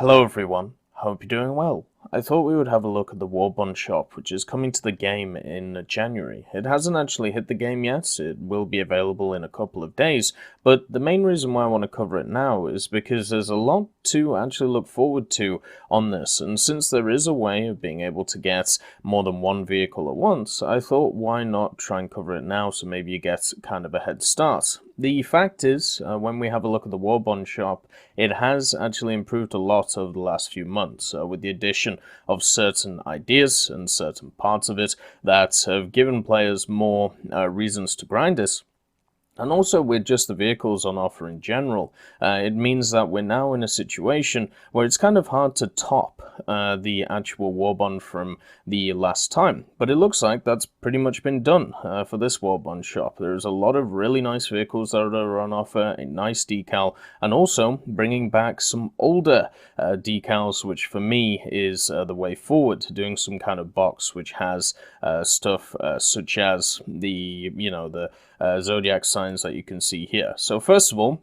Hello everyone, hope you're doing well. I thought we would have a look at the Warbonds shop, which is coming to the game in January. It hasn't actually hit the game yet, it will be available in a couple of days, but the main reason why I want to cover it now is because there's a lot to actually look forward to on this, and since there is a way of being able to get more than one vehicle at once, I thought why not try and cover it now so maybe you get kind of a head start. The fact is, when we have a look at the Warbonds shop, it has actually improved a lot over the last few months, with the addition of certain ideas and certain parts of it that have given players more reasons to grind this. And also with just the vehicles on offer in general, it means that we're now in a situation where it's kind of hard to top the actual Warbond from the last time. But it looks like that's pretty much been done for this Warbond shop. There's a lot of really nice vehicles that are on offer, a nice decal, and also bringing back some older decals, which for me is the way forward, doing some kind of box which has stuff such as the, zodiac signs that you can see here. So first of all,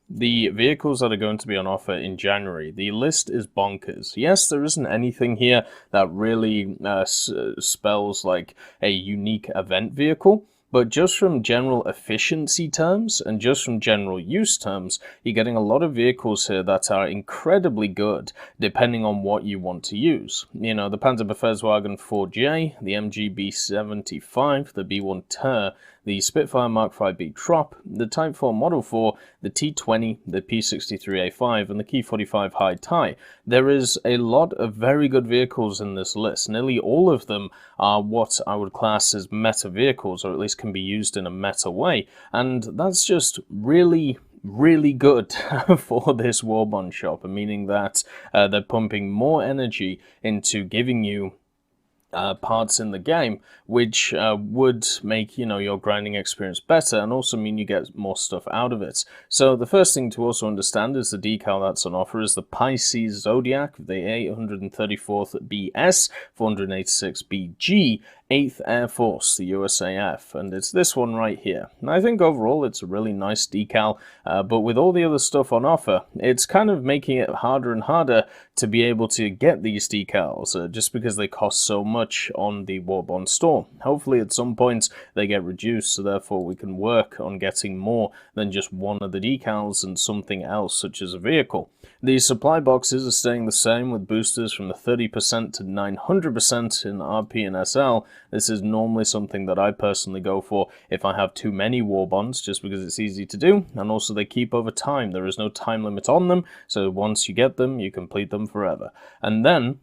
the vehicles that are going to be on offer in January, the list is bonkers. Yes, there isn't anything here that really spells like a unique event vehicle, but just from general efficiency terms and just from general use terms, you're getting a lot of vehicles here that are incredibly good depending on what you want to use. You know, the Pz.Bef.Wg.IV, the Mk.Vb, the B1 Ter, the Spitfire Mk.Vb Trop, the Type 4 Model 4, the T20, the Pz.Bef.Wg.IV, and the Ki-45 High Tie. There is a lot of very good vehicles in this list. Nearly all of them are what I would class as meta vehicles, or at least can be used in a meta way, and that's just really good for this Warbonds shop, meaning that they're pumping more energy into giving you parts in the game, which would make, your grinding experience better and also mean you get more stuff out of it. So the first thing to also understand is the decal that's on offer is the Pisces Zodiac, the 834th BS, 486 BG, 8th Air Force, the USAF, and it's this one right here. And I think overall it's a really nice decal, but with all the other stuff on offer, it's kind of making it harder and harder to be able to get these decals, just because they cost so much on the Warbonds store. Hopefully at some point they get reduced, so therefore we can work on getting more than just one of the decals and something else such as a vehicle. The supply boxes are staying the same, with boosters from the 30% to 900% in RP and SL. This is normally something that I personally go for if I have too many Warbonds, just because it's easy to do, and also they keep over time. There is no time limit on them, so once you get them, you complete them forever. And then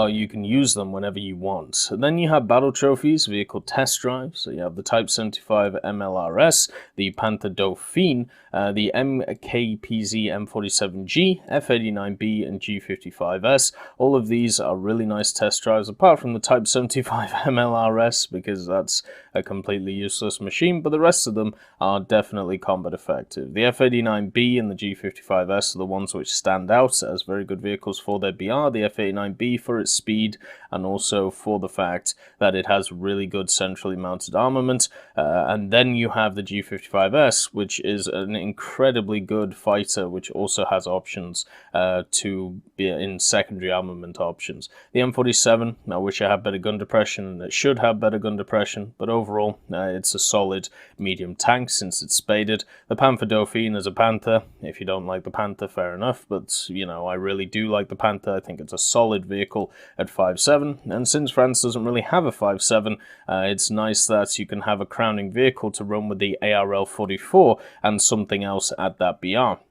you can use them whenever you want. And then you have battle trophies, vehicle test drives. So you have the Type 75 MLRS, the Panther Dauphine, the Mk.Pz M47G, F89B, and G55S. All of these are really nice test drives, apart from the Type 75 MLRS, because that's a completely useless machine, but the rest of them are definitely combat effective. The F89B and the G55S are the ones which stand out as very good vehicles for their BR. The F89B for its speed, and also for the fact that it has really good centrally mounted armament. And then you have the G55S, which is an incredibly good fighter, which also has options to be in secondary armament options. The M47, I wish I had better gun depression, and it should have better gun depression, but overall it's a solid medium tank since it's spaded. The Panther Dauphine is a Panther. If you don't like the Panther, fair enough, but I really do like the Panther. I think it's a solid vehicle at 5.7, and since France doesn't really have a 5.7, it's nice that you can have a crowning vehicle to run with the ARL 44 and something else at that BR.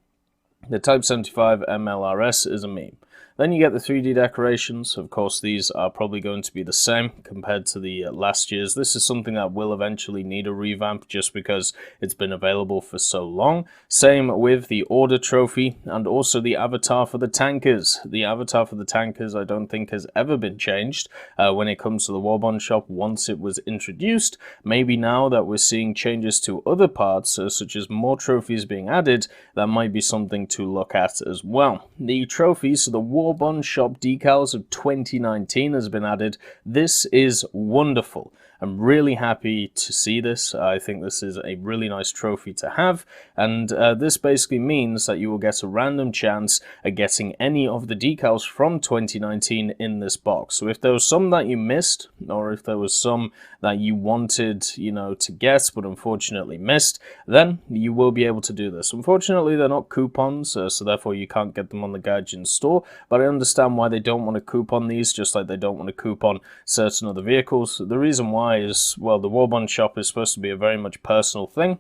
The Type 75 MLRS is a meme. Then you get the 3D decorations. Of course, these are probably going to be the same compared to the last year's. This is something that will eventually need a revamp just because it's been available for so long. Same with the Order Trophy and also the avatar for the tankers. The avatar for the tankers I don't think has ever been changed when it comes to the Warbonds shop once it was introduced. Maybe now that we're seeing changes to other parts, such as more trophies being added, that might be something to look at as well. The trophies, so the Warbonds shop decals of 2019 has been added. This is wonderful. I'm really happy to see this. I think this is a really nice trophy to have, and this basically means that you will get a random chance at getting any of the decals from 2019 in this box. So if there was some that you missed, or if there was some that you wanted, to get but unfortunately missed, then you will be able to do this. Unfortunately, they're not coupons, so therefore you can't get them on the Gaijin store, but I understand why they don't want to coupon these, just like they don't want to coupon certain other vehicles. The reason why is, well, the Warbond shop is supposed to be a very much personal thing.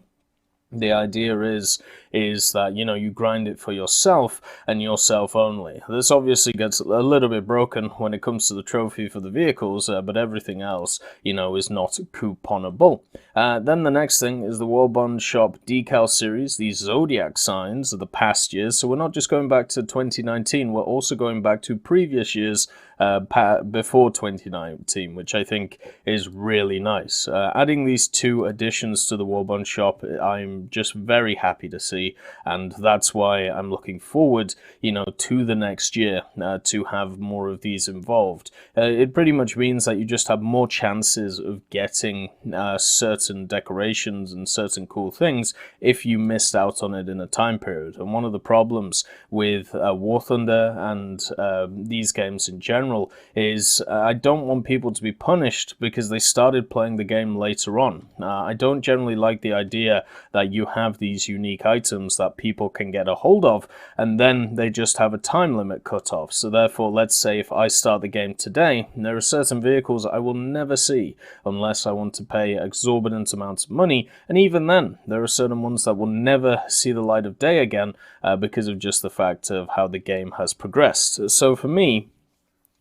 The idea is that, you grind it for yourself and yourself only. This obviously gets a little bit broken when it comes to the trophy for the vehicles, but everything else, is not couponable. Then the next thing is the Warbond Shop decal series, these zodiac signs of the past years. So we're not just going back to 2019, we're also going back to previous years before 2019, which I think is really nice. Adding these two additions to the Warbond Shop, I'm just very happy to see, and that's why I'm looking forward, to the next year to have more of these involved. It pretty much means that you just have more chances of getting certain decorations and certain cool things if you missed out on it in a time period. And one of the problems with War Thunder and these games in general is I don't want people to be punished because they started playing the game later on. I don't generally like the idea that you have these unique items that people can get a hold of, and then they just have a time limit cut off. So therefore, let's say if I start the game today, there are certain vehicles I will never see unless I want to pay exorbitant amounts of money, and even then, there are certain ones that will never see the light of day again because of just the fact of how the game has progressed. So for me,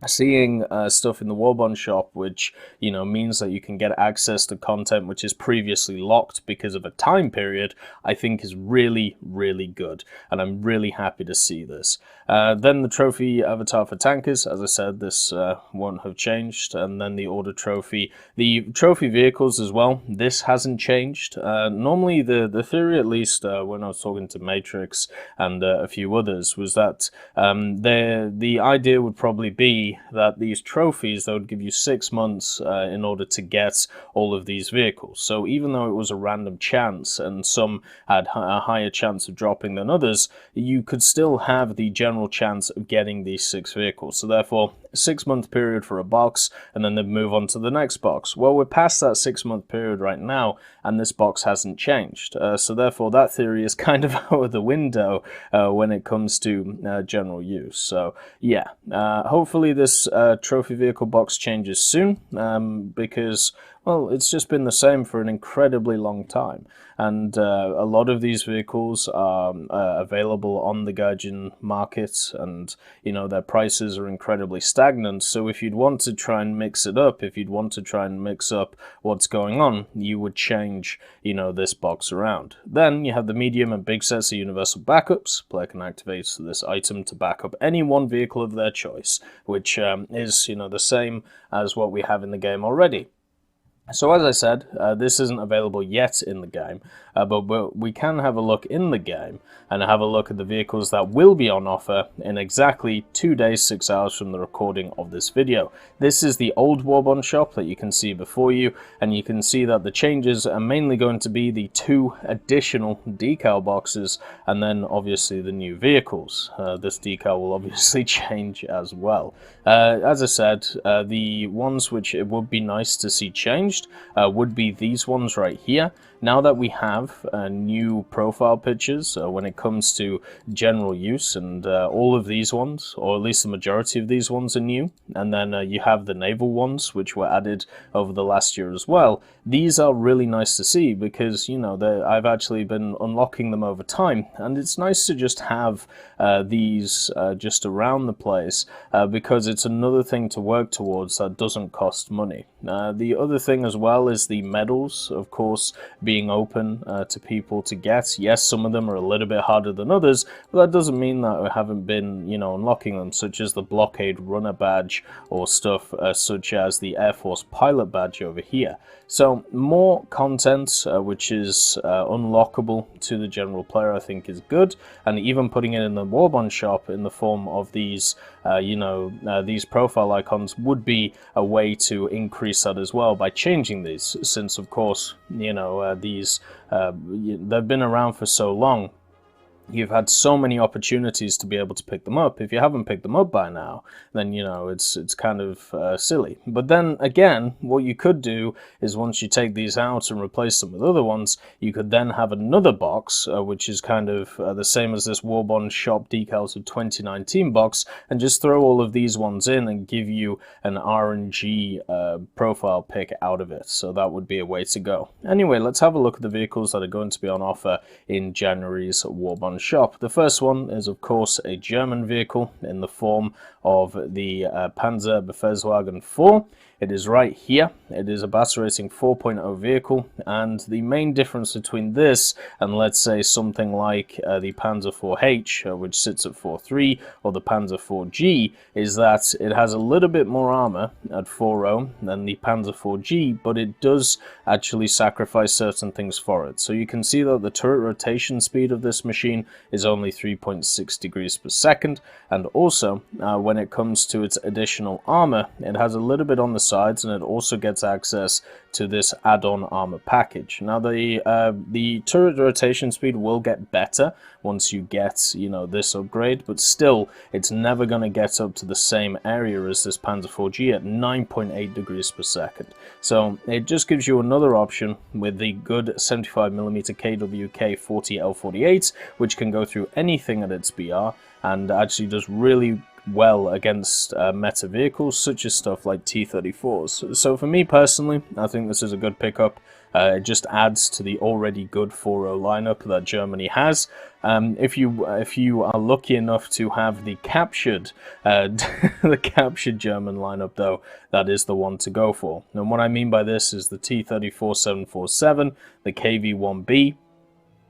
seeing stuff in the Warbond shop, which means that you can get access to content which is previously locked because of a time period, I think is really, really good, and I'm really happy to see this. Then the trophy avatar for tankers, as I said, this won't have changed, and then the order trophy. The trophy vehicles as well, this hasn't changed. Normally the theory, at least when I was talking to Matrix and a few others, was that the idea would probably be that these trophies, they would give you 6 months in order to get all of these vehicles. So even though it was a random chance and some had a higher chance of dropping than others, you could still have the general chance of getting these 6 vehicles. So therefore, a 6-month period for a box, and then they move on to the next box. Well, we're past that 6-month period right now, and this box hasn't changed. So therefore, that theory is kind of out of the window when it comes to general use. So yeah, hopefully this trophy vehicle box changes soon, because, well, it's just been the same for an incredibly long time, and a lot of these vehicles are available on the Gaijin market, and their prices are incredibly stagnant. So if you'd want to try and mix it up, if you'd want to try and mix up what's going on, you would change this box around. Then you have the medium and big sets of universal backups. Player can activate this item to back up any one vehicle of their choice, which is the same as what we have in the game already. So as I said, this isn't available yet in the game, but we can have a look in the game and have a look at the vehicles that will be on offer in exactly 2 days, 6 hours from the recording of this video. This is the old Warbond shop that you can see before you, and you can see that the changes are mainly going to be the 2 additional decal boxes, and then obviously the new vehicles. This decal will obviously change as well. As I said, the ones which it would be nice to see changed would be these ones right here. Now that we have new profile pictures when it comes to general use, and all of these ones, or at least the majority of these ones, are new, and then you have the naval ones which were added over the last year as well. These are really nice to see because I've actually been unlocking them over time, and it's nice to just have these just around the place because it's another thing to work towards that doesn't cost money. The other thing as well is the medals, of course, being open to people to get. Yes, some of them are a little bit harder than others, but that doesn't mean that we haven't been, unlocking them, such as the Blockade Runner badge or stuff such as the Air Force Pilot badge over here. So more content which is unlockable to the general player, I think, is good, and even putting it in the Warbond shop in the form of these these profile icons would be a way to increase that as well by changing changing these, since of course, you know, they've been around for so long. You've had so many opportunities to be able to pick them up. If you haven't picked them up by now, then, you know, it's kind of silly. But then again, what you could do is once you take these out and replace them with other ones, you could then have another box, which is kind of the same as this Warbonds Shop Decals of 2019 box, and just throw all of these ones in and give you an RNG profile pick out of it. So that would be a way to go. Anyway, let's have a look at the vehicles that are going to be on offer in January's Warbonds shop. The first one is of course a German vehicle in the form of the Pz.Bef.Wg.IV. It is right here. It is a Battle Racing 4.0 vehicle, and the main difference between this and let's say something like the Panzer IV-H, which sits at 4.3, or the Panzer IV-G, is that it has a little bit more armor at 4.0 than the Panzer IV-G, but it does actually sacrifice certain things for it. So you can see that the turret rotation speed of this machine is only 3.6 degrees per second, and also when it comes to its additional armor, it has a little bit on the sides, and it also gets access to this add-on armor package. Now the turret rotation speed will get better once you get, you know, this upgrade, but still it's never going to get up to the same area as this Panzer IV-G at 9.8 degrees per second. So it just gives you another option with the good 75mm KWK 40L48, which can go through anything at its BR and actually does really well against meta vehicles such as stuff like T-34s. So for me personally, I think this is a good pickup. It just adds to the already good 4.0 lineup that Germany has. If you are lucky enough to have the captured the captured German lineup, though, that is the one to go for. And what I mean by this is the T-34-747, the KV-1B,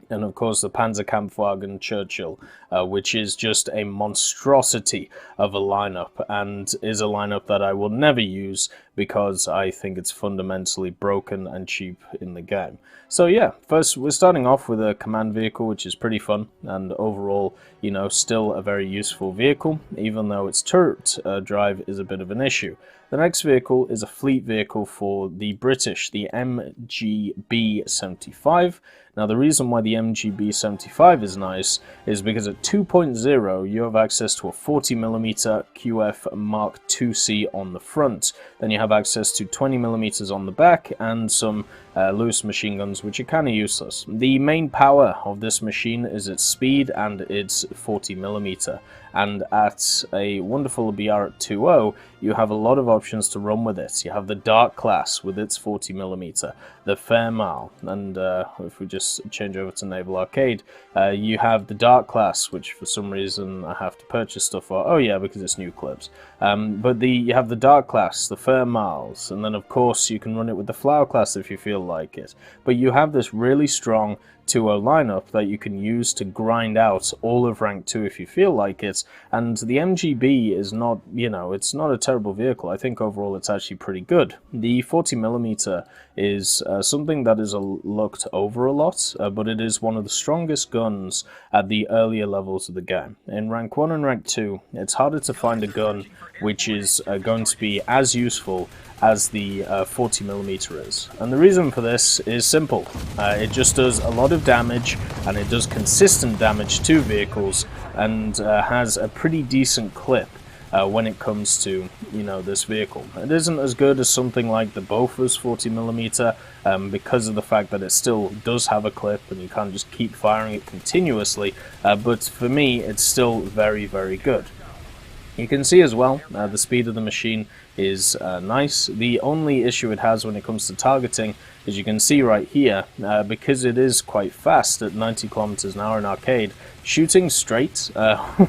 and of course the Panzerkampfwagen Churchill, which is just a monstrosity of a lineup, and is a lineup that I will never use because I think it's fundamentally broken and cheap in the game. So yeah, first we're starting off with a command vehicle, which is pretty fun, and overall, you know, still a very useful vehicle, even though its turret drive is a bit of an issue. The next vehicle is a fleet vehicle for the British, the Mk.Vb.75. Now the reason why the Mk.Vb.Wg.IV is nice is because at 2.0 you have access to a 40mm QF Mark IIc on the front. Then you have access to 20mm on the back and some loose machine guns, which are kind of useless. The main power of this machine is its speed and its 40mm. And at a wonderful BR at 2.0, you have a lot of options to run with it. You have the Dark class with its 40mm, the Fairmal, and if we just change over to Naval Arcade, you have the Dark class, which for some reason I have to purchase stuff for. Oh yeah, because it's new clips. But you have the Dark class, the Fairmals, and then of course you can run it with the Flower class if you feel like it. But you have this really strong 2.0 lineup that you can use to grind out all of rank 2 if you feel like it, and the MGB is not, you know, it's not a terrible vehicle. I think overall it's actually pretty good. The 40mm is something that is looked over a lot, but it is one of the strongest guns at the earlier levels of the game. In rank 1 and rank 2, it's harder to find a gun which is going to be as useful as the 40mm is. And the reason for this is simple. It just does a lot of damage, and it does consistent damage to vehicles, and has a pretty decent clip when it comes to, you know, this vehicle. It isn't as good as something like the Bofors 40mm because of the fact that it still does have a clip and you can't just keep firing it continuously, but for me it's still very, very good. You can see as well, the speed of the machine is nice. The only issue it has when it comes to targeting, as you can see right here, because it is quite fast at 90 kilometers an hour in arcade, shooting straight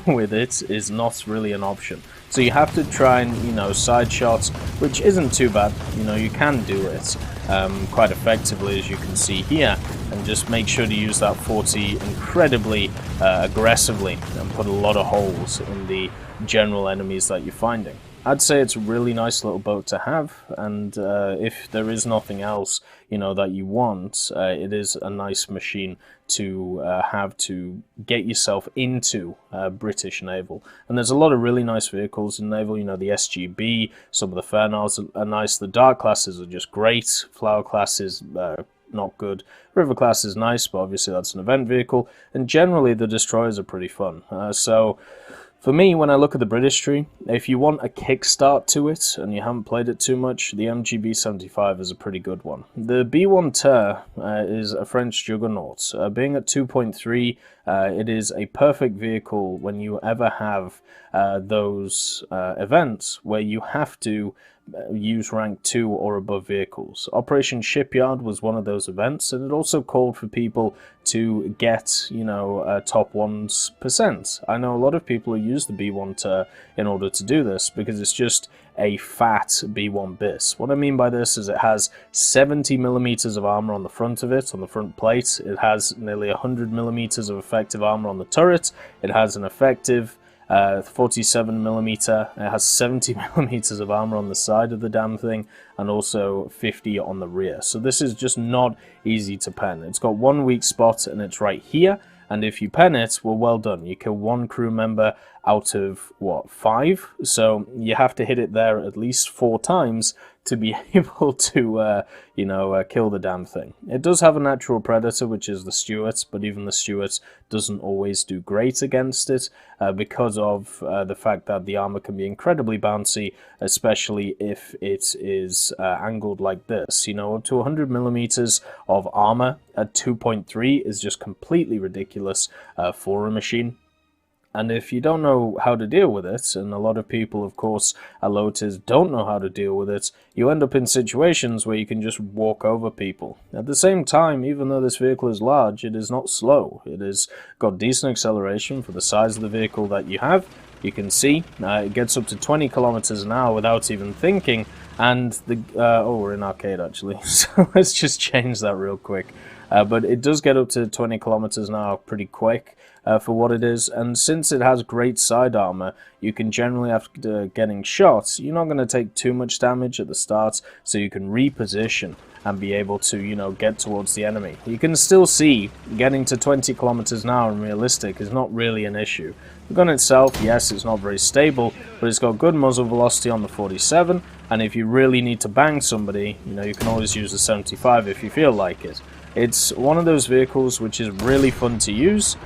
with it is not really an option. So you have to try and, you know, side shots, which isn't too bad. You know, you can do it quite effectively, as you can see here, and just make sure to use that 40 incredibly aggressively and put a lot of holes in the general enemies that you're finding. I'd say it's a really nice little boat to have, and if there is nothing else, that you want, it is a nice machine to have to get yourself into British naval. And there's a lot of really nice vehicles in naval. The SGB, some of the Fernals are nice. The Dark classes are just great. Flower classes, not good. River class is nice, but obviously that's an event vehicle. And generally, the destroyers are pretty fun. So for me, when I look at the British tree, if you want a kickstart to it and you haven't played it too much, the Mk.Vb.75 is a pretty good one. The B1 Ter is a French juggernaut. Being at 2.3, it is a perfect vehicle when you ever have those events where you have to use rank 2 or above vehicles. Operation Shipyard was one of those events, and it also called for people to get, top 1%. I know a lot of people who use the B1 Ter in order to do this because it's just a fat B1 bis. What I mean by this is it has 70 millimeters of armor on the front of it, on the front plate. It has nearly 100 millimeters of effective armor on the turret. It has an effective 47 millimeter. It has 70 millimeters of armor on the side of the damn thing, and also 50 on the rear. So this is just not easy to pen. It's got one weak spot, and it's right here. And if you pen it, well done. You kill one crew member out of, 5? So you have to hit it there at least 4 times to be able to, kill the damn thing. It does have a natural predator, which is the Stuart, but even the Stuart doesn't always do great against it because of the fact that the armor can be incredibly bouncy, especially if it is angled like this. Up to 100 millimeters of armor at 2.3 is just completely ridiculous for a machine. And if you don't know how to deal with it, and a lot of people, of course, Alotas don't know how to deal with it, you end up in situations where you can just walk over people. At the same time, even though this vehicle is large, it is not slow. It has got decent acceleration for the size of the vehicle that you have. You can see it gets up to 20 kilometers an hour without even thinking. And we're in arcade actually, so let's just change that real quick. But it does get up to 20 kilometers an hour pretty quick for what it is, and since it has great side armor, you can generally, after getting shot, you're not going to take too much damage at the start, so you can reposition and be able to, get towards the enemy. You can still see getting to 20 kilometers an hour in realistic is not really an issue. The gun itself, yes, it's not very stable, but it's got good muzzle velocity on the 47, and if you really need to bang somebody, you can always use the 75 if you feel like it. It's one of those vehicles which is really fun to use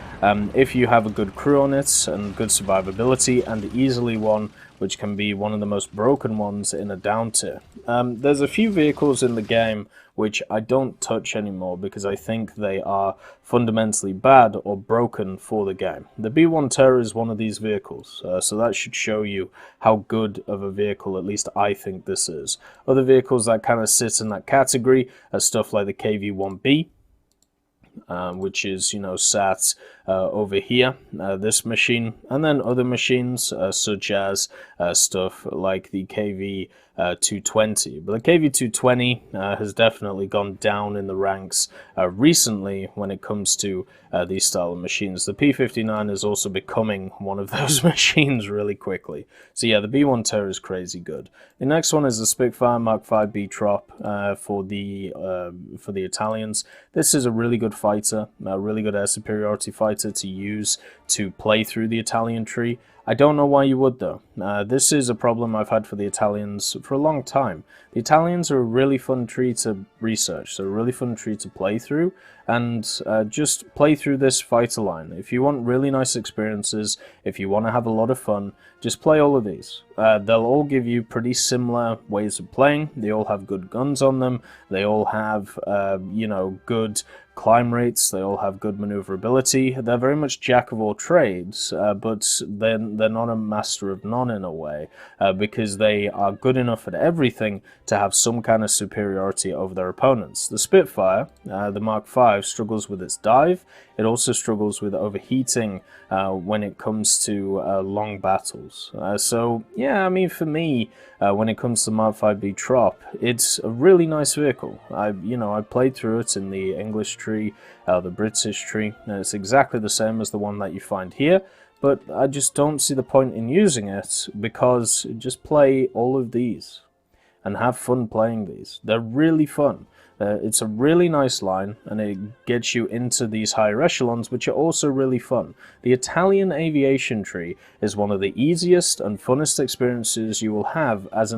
if you have a good crew on it and good survivability, and easily one which can be one of the most broken ones in a down tier. There's a few vehicles in the game which I don't touch anymore because I think they are fundamentally bad or broken for the game. The B1 Ter is one of these vehicles, so that should show you how good of a vehicle, at least I think this is. Other vehicles that kind of sit in that category are stuff like the Mk.Vb, which is, sat over here, this machine, and then other machines such as stuff like the KV-220. But the KV-220 has definitely gone down in the ranks recently when it comes to these style of machines. The P59 is also becoming one of those machines really quickly. So yeah, the B1 Ter is crazy good. The next one is the Spitfire Mk.Vb for the Italians. This is a really good fighter, a really good air superiority fighter to use to play through the Italian tree. I don't know why you would though. This is a problem I've had for the Italians for a long time. The Italians are a really fun tree to research, so a really fun tree to play through, and just play through this fighter line. If you want really nice experiences, if you want to have a lot of fun, just play all of these. They'll all give you pretty similar ways of playing. They all have good guns on them. They all have, good climb rates. They all have good maneuverability. They're very much jack of all trades, but they're not a master of none in a way, because they are good enough at everything to have some kind of superiority over their opponents. The Spitfire, the Mark V, struggles with its dive. It also struggles with overheating when it comes to long battles. So yeah, I mean, for me, when it comes to Mk.Vb Trop, it's a really nice vehicle. I played through it in the English tree, the British tree, and it's exactly the same as the one that you find here. but I just don't see the point in using it, because just play all of these and have fun playing these. They're really fun. It's a really nice line, and it gets you into these higher echelons, which are also really fun. The Italian aviation tree is one of the easiest and funnest experiences you will have as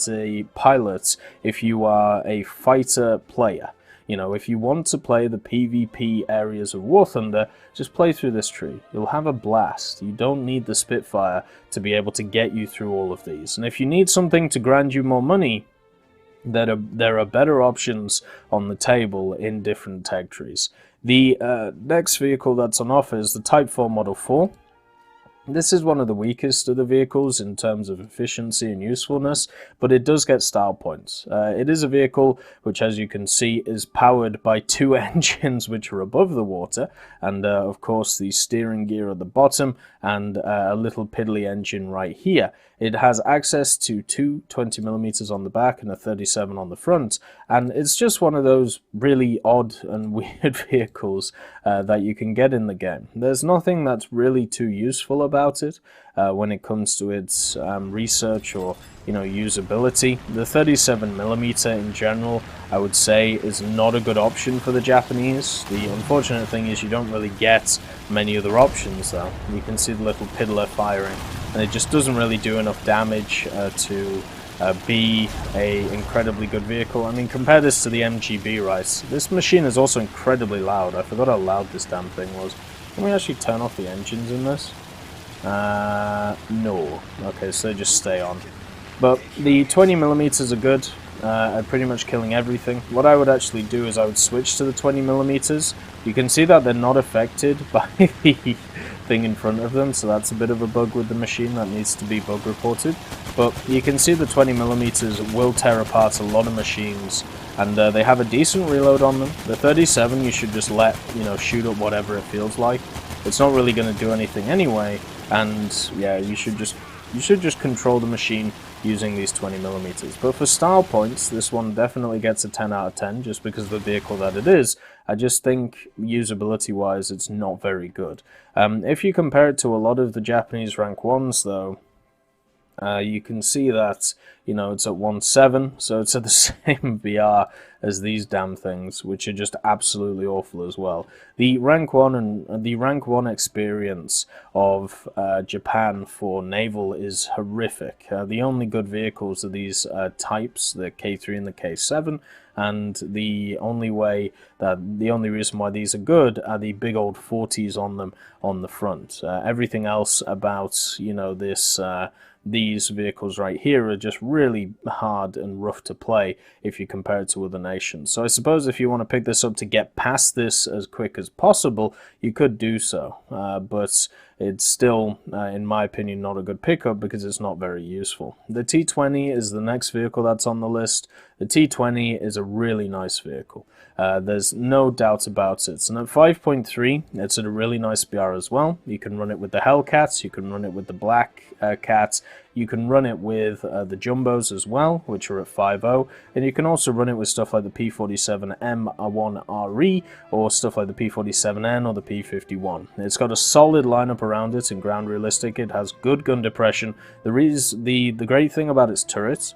a pilot if you are a fighter player. You know, if you want to play the PvP areas of War Thunder, just play through this tree. You'll have a blast. You don't need the Spitfire to be able to get you through all of these. And if you need something to grind you more money, there are better options on the table in different tech trees. The next vehicle that's on offer is the Type 4 Model 4. This is one of the weakest of the vehicles in terms of efficiency and usefulness, but it does get style points. It is a vehicle which, as you can see, is powered by 2 engines which are above the water, and of course the steering gear at the bottom, and a little piddly engine right here. It has access to 2 20mm on the back and a 37 on the front, and it's just one of those really odd and weird vehicles that you can get in the game. There's nothing that's really too useful about it when it comes to its research or usability. The 37mm in general, I would say, is not a good option for the Japanese. The unfortunate thing is you don't really get many other options though. You can see the little piddler firing, and it just doesn't really do enough damage to be a incredibly good vehicle. I mean, compare this to the Mk.Vb, right? This machine is also incredibly loud. I forgot how loud this damn thing was. Can we actually turn off the engines in this? No. Okay, so they just stay on. But the 20mm are good at pretty much killing everything. What I would actually do is I would switch to the 20mm. You can see that they're not affected by the thing in front of them, so that's a bit of a bug with the machine that needs to be bug reported. But you can see the 20mm will tear apart a lot of machines, and they have a decent reload on them. The 37 you should just let shoot up whatever it feels like. It's not really going to do anything anyway, and yeah, you should just control the machine using these 20mm. But for style points, this one definitely gets a 10 out of 10 just because of the vehicle that it is. I just think usability wise it's not very good. If you compare it to a lot of the Japanese rank 1s though, you can see that it's at 1.7, so it's at the same VR as these damn things, which are just absolutely awful as well. The rank 1 experience of Japan for naval is horrific. The only good vehicles are these types, the K3 and the K7, and the only reason why these are good are the big old 40s on them on the front. Everything else about these vehicles right here are just really hard and rough to play if you compare it to other nations. So I suppose if you want to pick this up to get past this as quick as possible, you could do so. But it's still, in my opinion, not a good pickup because it's not very useful. The T20 is the next vehicle that's on the list. The T20 is a really nice vehicle. There's no doubt about it. And at 5.3, it's at a really nice BR as well. You can run it with the Hellcats, you can run it with the Black Cats, you can run it with the Jumbos as well, which are at 5.0, and you can also run it with stuff like the P47M1RE or stuff like the P47N or the P51. It's got a solid lineup around it in ground realistic. It has good gun depression. The great thing about its turrets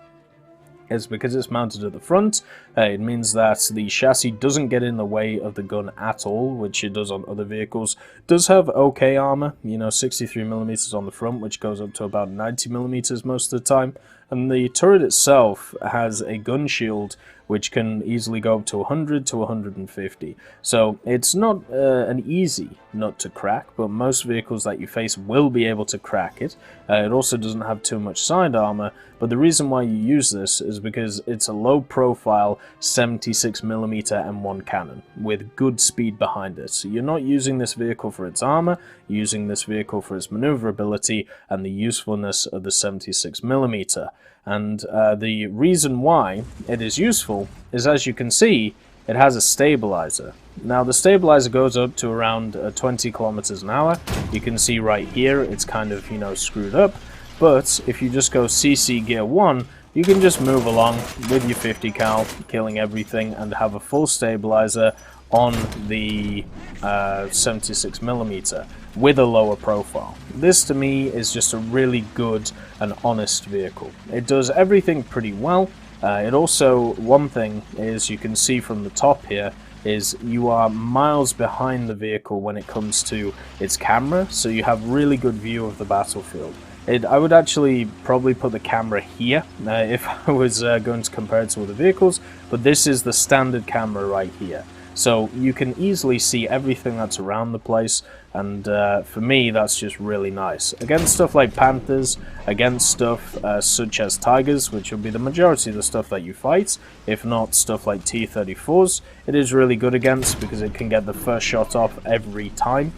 is because it's mounted at the front, it means that the chassis doesn't get in the way of the gun at all, which it does on other vehicles. It does have okay armor, 63mm on the front, which goes up to about 90mm most of the time, and the turret itself has a gun shield which can easily go up to 100 to 150. So it's not an easy nut to crack, but most vehicles that you face will be able to crack it. It also doesn't have too much side armor, but the reason why you use this is because it's a low profile 76mm M1 cannon with good speed behind it. So you're not using this vehicle for its armor, you're using this vehicle for its maneuverability and the usefulness of the 76mm. And the reason why it is useful is, as you can see, it has a stabilizer. Now the stabilizer goes up to around 20 kilometers an hour. You can see right here it's kind of screwed up, but if you just go CC gear 1, you can just move along with your 50 cal, killing everything, and have a full stabilizer on the 76mm with a lower profile. This to me is just a really good and honest vehicle. It does everything pretty well. It also, one thing is, you can see from the top here, is you are miles behind the vehicle when it comes to its camera, so you have really good view of the battlefield. I would actually probably put the camera here if I was going to compare it to other vehicles, but this is the standard camera right here. So you can easily see everything that's around the place, and for me that's just really nice. Against stuff like Panthers, against stuff such as Tigers, which will be the majority of the stuff that you fight, if not stuff like T-34s, it is really good against because it can get the first shot off every time.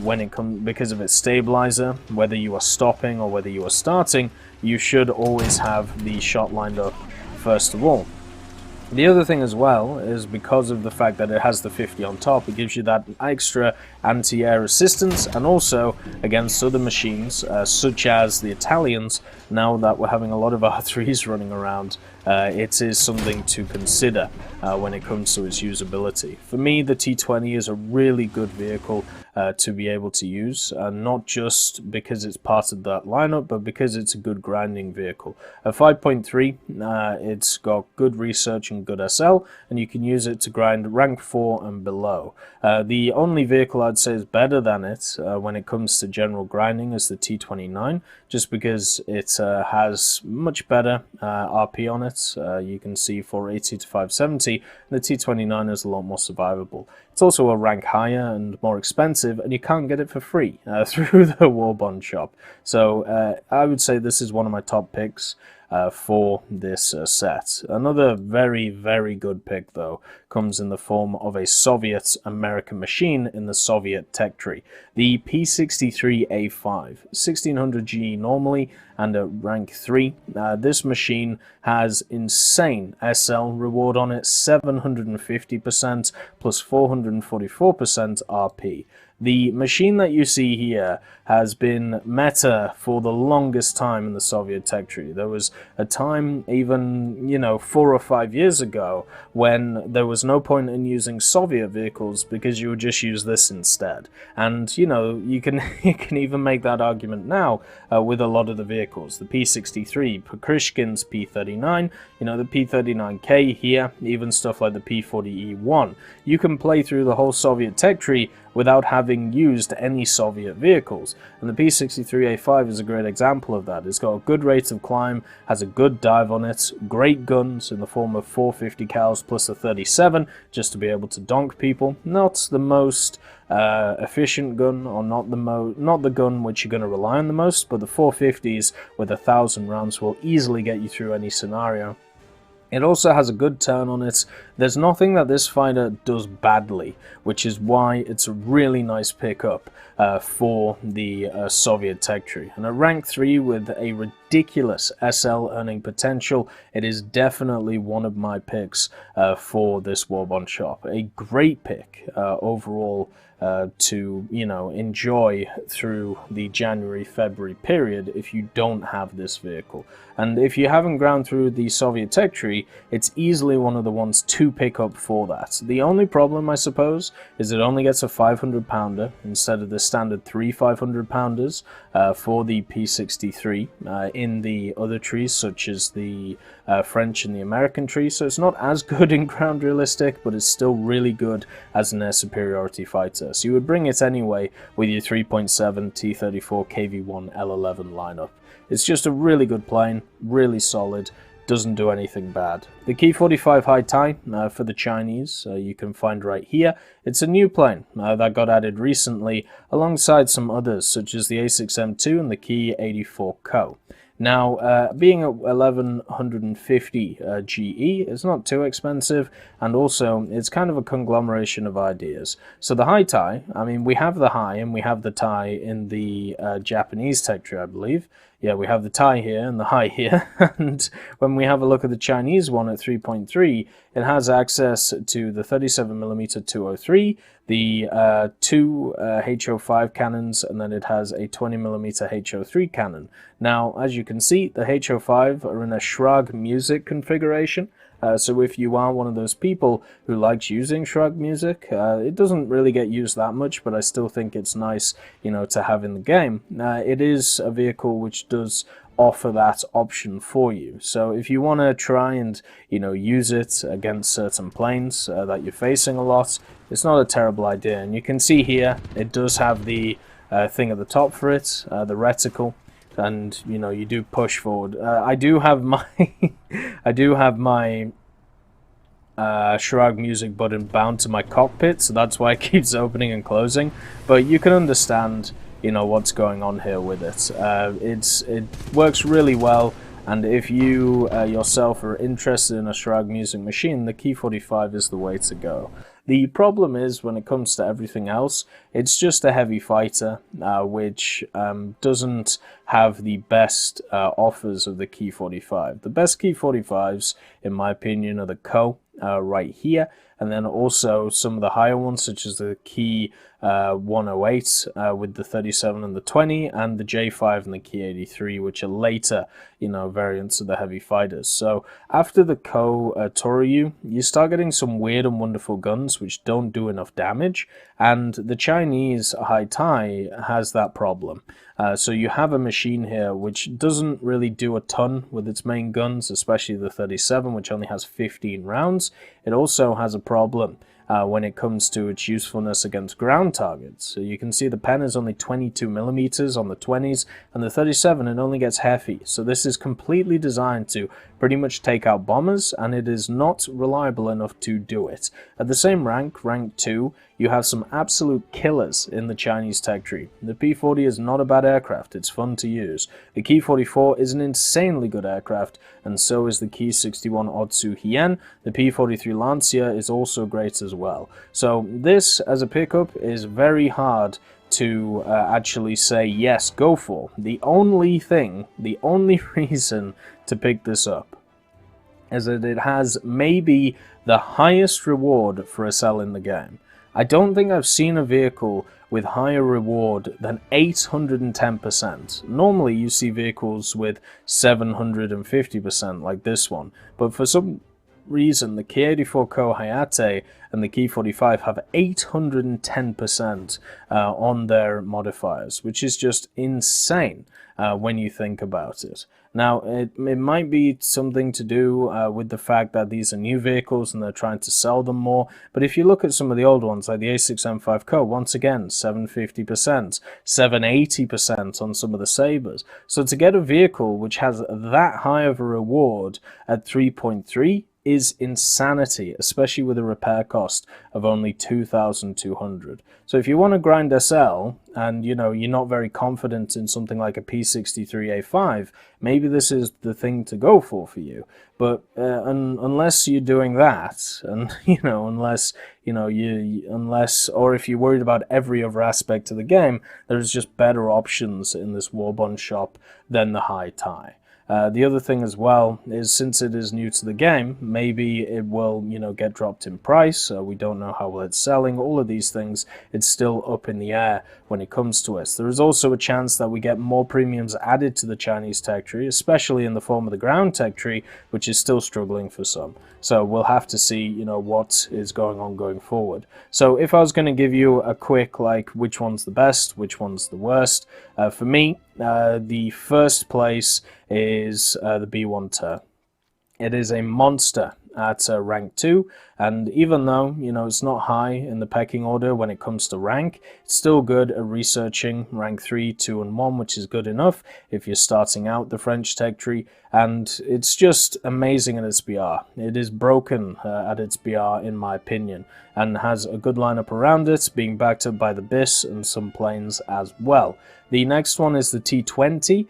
When it comes, because of its stabilizer, whether you are stopping or whether you are starting, you should always have the shot lined up first of all. The other thing as well is, because of the fact that it has the 50 on top, it gives you that extra anti-air assistance, and also against other machines such as the Italians. Now that we're having a lot of R3s running around, it is something to consider when it comes to its usability. For me, the T20 is a really good vehicle to be able to use, not just because it's part of that lineup, but because it's a good grinding vehicle. At 5.3, it's got good research and good SL, and you can use it to grind rank 4 and below. The only vehicle I'd say is better than it when it comes to general grinding is the T29, just because it has much better RP on it. You can see 480 to 570, and the T29 is a lot more survivable. It's also a rank higher and more expensive, and you can't get it for free through the Warbond shop. So I would say this is one of my top picks for this set. Another very, very good pick, though, comes in the form of a Soviet-American machine in the Soviet tech tree. The P63A5, 1600G normally, and at rank 3. This machine has insane SL reward on it, 750% plus 444% RP. The machine that you see here has been meta for the longest time in the Soviet tech tree. There was a time, even 4 or 5 years ago, when there was no point in using Soviet vehicles because you would just use this instead. And you can even make that argument now with a lot of the vehicles. The P63, Pukrishkin's P39, the P39K here, even stuff like the P40E1. You can play through the whole Soviet tech tree without having used any Soviet vehicles. And the P63A5 is a great example of that. It's got a good rate of climb, has a good dive on it, great guns in the form of 450 cals plus a 37, just to be able to donk people. Not the most efficient gun, or not the gun which you're going to rely on the most, but the 450s with 1,000 rounds will easily get you through any scenario. It also has a good turn on it. There's nothing that this fighter does badly, which is why it's a really nice pickup for the Soviet tech tree. And at rank 3 with a ridiculous SL earning potential, it is definitely one of my picks for this Warbond shop. A great pick overall to enjoy through the January-February period if you don't have this vehicle. And if you haven't ground through the Soviet tech tree, it's easily one of the ones to pick up for that. The only problem, I suppose, is it only gets a 500 pounder instead of the standard 3 500 pounders for the P63 in the other trees, such as the French and the American tree. So it's not as good in ground realistic, but it's still really good as an air superiority fighter. So you would bring it anyway with your 3.7 T34 KV1 L11 lineup. It's just a really good plane, really solid, doesn't do anything bad. The Ki 45 High Tai for the Chinese you can find right here. It's a new plane that got added recently alongside some others such as the A6M2 and the Ki 84 Co. Now, being at 1150 GE, it's not too expensive, and also it's kind of a conglomeration of ideas. So the High Tai, I mean, we have the High and we have the Tai in the Japanese tech tree, I believe. Yeah, we have the Tai here and the High here, and when we have a look at the Chinese one at 3.3, it has access to the 37mm 203, the two HO5 cannons, and then it has a 20mm HO3 cannon. Now, as you can see, the HO5 are in a Shrug music configuration, So if you are one of those people who likes using shrug music, it doesn't really get used that much, but I still think it's nice, to have in the game. It is a vehicle which does offer that option for you. So if you want to try and use it against certain planes that you're facing a lot, it's not a terrible idea. And you can see here it does have the thing at the top for it, the reticle, and you do push forward. I do have my shrug music button bound to my cockpit, so that's why it keeps opening and closing, but you can understand what's going on here with it. It works really well, and if you yourself are interested in a shrug music machine, the Mk.Vb is the way to go. The problem is, when it comes to everything else, it's just a heavy fighter, which doesn't have the best offers of the Mk.Vb. The best Mk.Vbs, in my opinion, are the Co right here, and then also some of the higher ones, such as the Key 108 with the 37 and the 20, and the J5 and the Key 83, which are later, variants of the heavy fighters. So after the Co Toryu, you start getting some weird and wonderful guns which don't do enough damage, and the Chinese High Tai has that problem. So you have a machine here which doesn't really do a ton with its main guns, especially the 37, which only has 15 rounds. It also has a problem when it comes to its usefulness against ground targets. So you can see the pen is only 22mm on the 20s, and the 37 it only gets heavy. So this is completely designed to pretty much take out bombers, and it is not reliable enough to do it. At the same rank 2, you have some absolute killers in the Chinese tech tree. The P-40 is not a bad aircraft, it's fun to use. The Ki-44 is an insanely good aircraft, and so is the Ki-61 Otsu Hien. The P-43 Lancia is also great as well. So this, as a pickup, is very hard to actually say, yes, go for. The only reason to pick this up is that it has maybe the highest reward for a sell in the game. I don't think I've seen a vehicle with higher reward than 810%. Normally you see vehicles with 750% like this one, but for some reason the Ki-84 Co Hayate and the Ki-45 have 810% on their modifiers, which is just insane when you think about it. Now, it might be something to do with the fact that these are new vehicles and they're trying to sell them more, but if you look at some of the old ones, like the A6M5 Co, once again, 750%, 780% on some of the Sabres. So to get a vehicle which has that high of a reward at 3.3 is insanity, especially with a repair cost of only 2,200. So if you want to grind SL and you're not very confident in something like a P63A5, maybe this is the thing to go for you. But unless you're doing that, and unless or if you're worried about every other aspect of the game, there's just better options in this Warbond shop than the High Tai. The other thing as well is, since it is new to the game, maybe it will, get dropped in price. We don't know how well it's selling. All of these things, it's still up in the air when it comes to us. There is also a chance that we get more premiums added to the Chinese tech tree, especially in the form of the ground tech tree, which is still struggling for some. So we'll have to see, what is going on going forward. So if I was going to give you a quick, which one's the best, which one's the worst, for me, the first place is the B1 Tur. It is a monster at rank 2, and even though it's not high in the pecking order when it comes to rank, it's still good at researching rank 3, 2 and 1, which is good enough if you're starting out the French tech tree, and it's just amazing at its BR. It is broken at its BR in my opinion, and has a good lineup around it, being backed up by the BIS and some planes as well. The next one is the T20,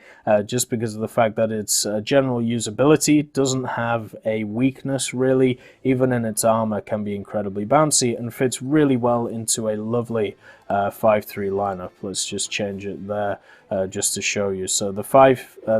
just because of the fact that its general usability doesn't have a weakness really, even in its armor can be incredibly bouncy and fits really well into a lovely 5-3 lineup. Let's just change it there just to show you. So the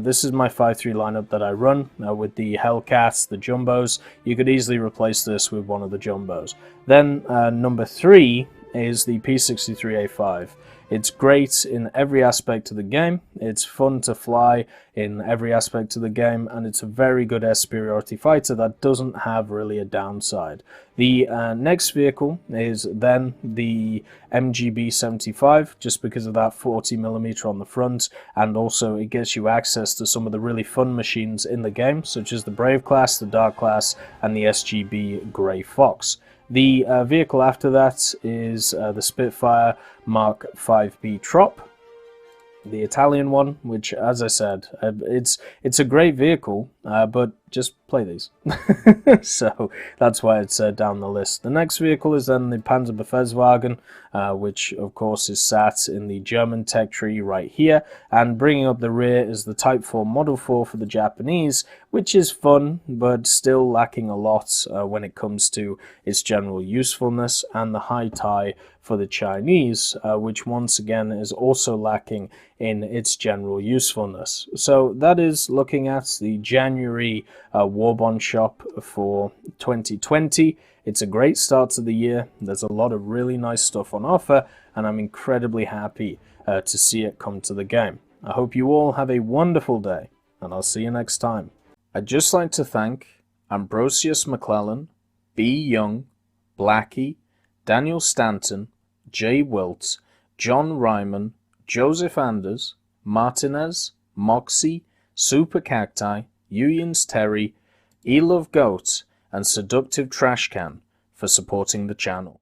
this is my 5-3 lineup that I run with the Hellcats, the Jumbos. You could easily replace this with one of the Jumbos. Then number 3 is the Pz.Bef.Wg.IV. It's great in every aspect of the game, it's fun to fly in every aspect of the game, and it's a very good air superiority fighter that doesn't have really a downside. The next vehicle is then the Mk.Vb./75, just because of that 40mm on the front, and also it gets you access to some of the really fun machines in the game, such as the Brave class, the Dark class, and the SGB Grey Fox. The vehicle after that is the Spitfire Mk.Vb Trop, the Italian one, which, as I said, it's a great vehicle, but just play these. So that's why it's down the list. The next vehicle is then the Pz.Bef.Wg.IV, which of course is sat in the German tech tree right here, and bringing up the rear is the Type 4 Model 4 for the Japanese, which is fun but still lacking a lot when it comes to its general usefulness, and the High Tai for the Chinese, which once again is also lacking in its general usefulness. So that is looking at the January Warbond shop for 2020. It's a great start to the year. There's a lot of really nice stuff on offer, and I'm incredibly happy to see it come to the game. I hope you all have a wonderful day, and I'll see you next time. I'd just like to thank Ambrosius McClellan, B. Young, Blackie, Daniel Stanton, Jay Wilt, John Ryman, Joseph Anders, Martinez, Moxie, Super Cacti, Uyans Terry, E-Love Goat, and Seductive Trash Can for supporting the channel.